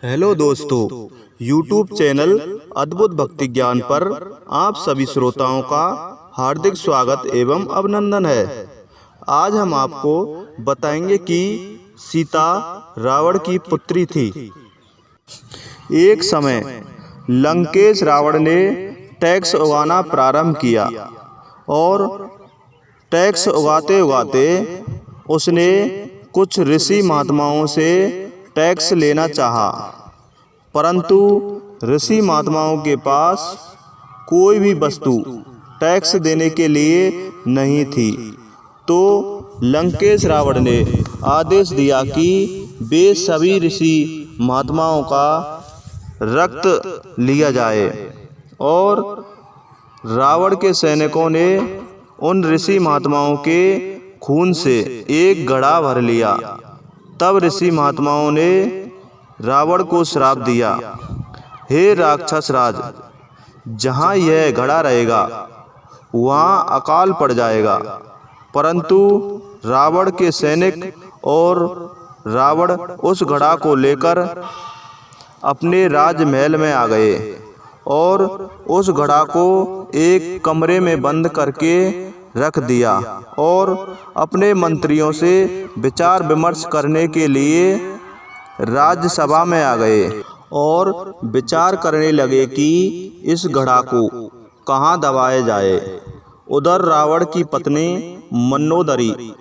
Hello दोस्तों, YouTube channel अद्भुत भक्ति ज्ञान पर आप सभी श्रोताओं का हार्दिक स्वागत एवं अभिनंदन है। आज हम आपको बताएंगे कि सीता रावण की पुत्री थी। एक समय लंकेश रावण ने टैक्स उगाना प्रारंभ किया और टैक्स उगाते उगाते उसने कुछ ऋषि महात्माओं से टैक्स लेना चाहा, परंतु ऋषि महात्माओं के पास कोई भी वस्तु टैक्स देने के लिए नहीं थी। तो लंकेश रावण ने आदेश दिया कि वे सभी ऋषि महात्माओं का रक्त लिया जाए और रावण के सैनिकों ने उन ऋषि महात्माओं के खून से एक घड़ा भर लिया। तब ऋषि महात्माओं ने रावण को श्राप दिया, हे राक्षस राज, जहाँ यह घड़ा रहेगा वहाँ अकाल पड़ जाएगा। परंतु रावण के सैनिक और रावण उस घड़ा को लेकर अपने राजमहल में आ गए और उस घड़ा को एक कमरे में बंद करके रख दिया और अपने मंत्रियों से विचार विमर्श करने के लिए राज्यसभा में आ गए और विचार करने लगे कि इस घड़ा को कहाँ दबाया जाए। उधर रावण की पत्नी मंदोदरी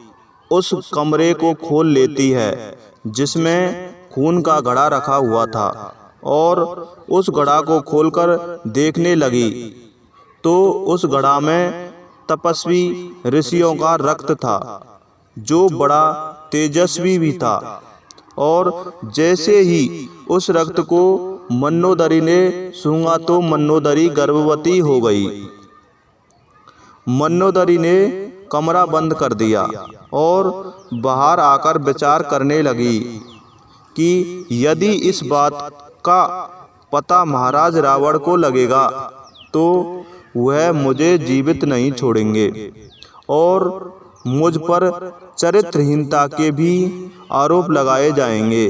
उस कमरे को खोल लेती है जिसमें खून का घड़ा रखा हुआ था और उस घड़ा को खोलकर देखने लगी तो उस घड़ा में तपस्वी ऋषियों का रक्त था जो बड़ा तेजस्वी भी था। और जैसे ही उस रक्त को मंदोदरी ने सूंघा तो मंदोदरी गर्भवती हो गई। मंदोदरी ने कमरा बंद कर दिया और बाहर आकर विचार करने लगी कि यदि इस बात का पता महाराज रावण को लगेगा तो वह मुझे जीवित नहीं छोड़ेंगे और मुझ पर चरित्रहीनता के भी आरोप लगाए जाएंगे।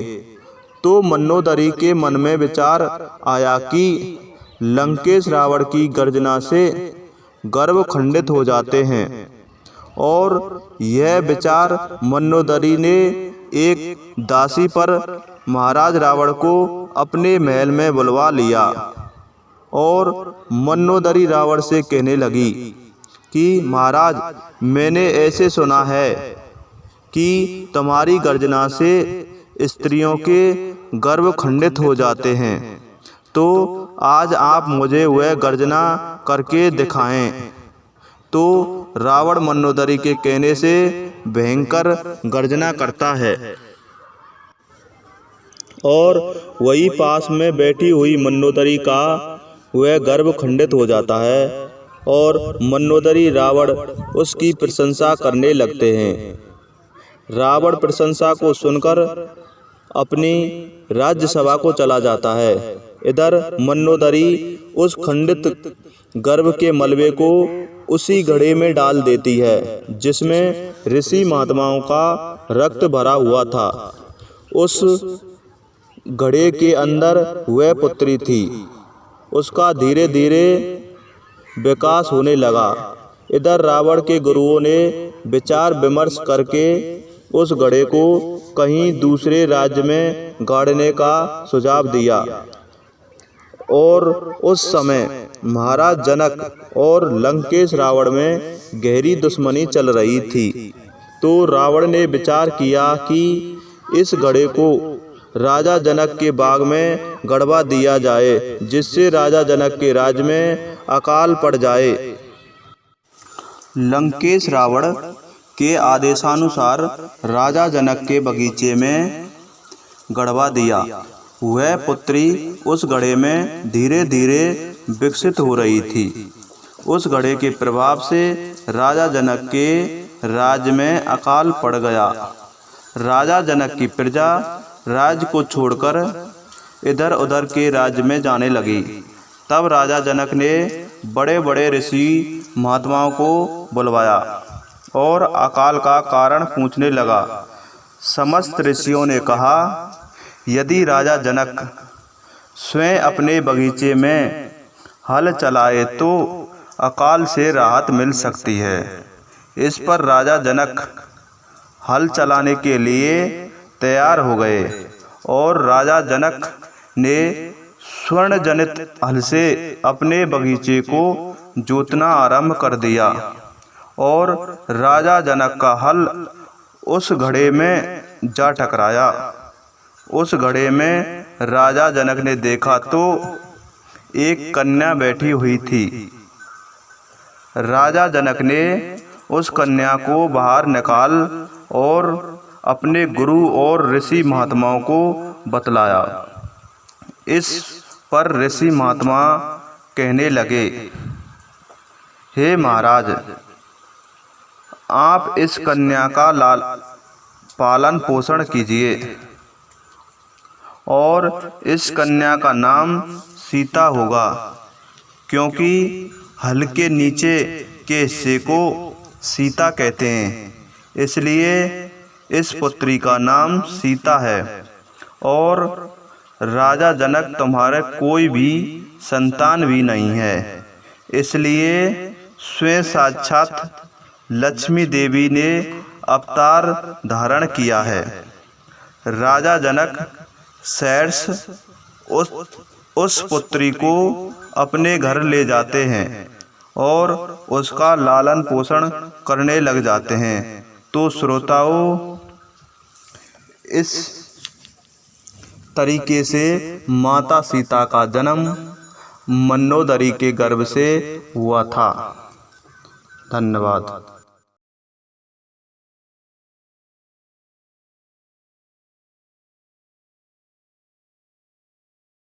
तो मंदोदरी के मन में विचार आया कि लंकेश रावण की गर्जना से गर्भ खंडित हो जाते हैं और यह विचार मंदोदरी ने एक दासी पर महाराज रावण को अपने महल में बुलवा लिया और मंदोदरी रावण से कहने लगी कि महाराज, मैंने ऐसे सुना है कि तुम्हारी गर्जना से स्त्रियों के गर्भ खंडित हो जाते हैं, तो आज आप मुझे वह गर्जना करके दिखाएं। तो रावण मंदोदरी के कहने से भयंकर गर्जना करता है और वही पास में बैठी हुई मंदोदरी का वह गर्भ खंडित हो जाता है और मंदोदरी रावण उसकी प्रशंसा करने लगते हैं। रावण प्रशंसा को सुनकर अपनी राज्यसभा को चला जाता है। इधर मंदोदरी उस खंडित गर्भ के मलबे को उसी घड़े में डाल देती है जिसमें ऋषि महात्माओं का रक्त भरा हुआ था। उस घड़े के अंदर वह पुत्री थी। उसका धीरे धीरे विकास होने लगा। इधर रावण के गुरुओं ने विचार विमर्श करके उस घड़े को कहीं दूसरे राज्य में गाड़ने का सुझाव दिया और उस समय महाराज जनक और लंकेश रावण में गहरी दुश्मनी चल रही थी। तो रावण ने विचार किया कि इस घड़े को राजा जनक के बाग में गड़वा दिया जाए जिससे राजा जनक के राज्य में अकाल पड़ जाए। लंकेश रावण के आदेशानुसार राजा जनक के बगीचे में गड़वा दिया। वह पुत्री उस घड़े में धीरे धीरे विकसित हो रही थी। उस घड़े के प्रभाव से राजा जनक के राज्य में अकाल पड़ गया। राजा जनक की प्रजा राज्य को छोड़कर इधर उधर के राज्य में जाने लगी। तब राजा जनक ने बड़े बड़े ऋषि महात्माओं को बुलवाया और अकाल का कारण पूछने लगा। समस्त ऋषियों ने कहा, यदि राजा जनक स्वयं अपने बगीचे में हल चलाए तो अकाल से राहत मिल सकती है। इस पर राजा जनक हल चलाने के लिए तैयार हो गए और राजा जनक ने स्वर्ण जनित हल से अपने बगीचे को जोतना आरंभ कर दिया और राजा जनक का हल उस घड़े में जा टकराया। उस घड़े में राजा जनक ने देखा तो एक कन्या बैठी हुई थी। राजा जनक ने उस कन्या को बाहर निकाल और अपने गुरु और ऋषि महात्माओं को बतलाया। इस पर ऋषि महात्मा कहने लगे, हे महाराज, आप इस कन्या का पालन पोषण कीजिए और इस कन्या का नाम सीता होगा, क्योंकि हल के नीचे के हिस्से को सीता कहते हैं, इसलिए इस पुत्री का नाम सीता है। और राजा जनक, तुम्हारे कोई भी संतान भी नहीं है, इसलिए स्वयं साक्षात लक्ष्मी देवी ने अवतार धारण किया है। राजा जनक शैर्ष उस पुत्री को अपने घर ले जाते हैं और उसका लालन पोषण करने लग जाते हैं। तो श्रोताओं, इस तरीके से माता सीता का जन्म मंदोदरी के गर्भ से हुआ था। धन्यवाद।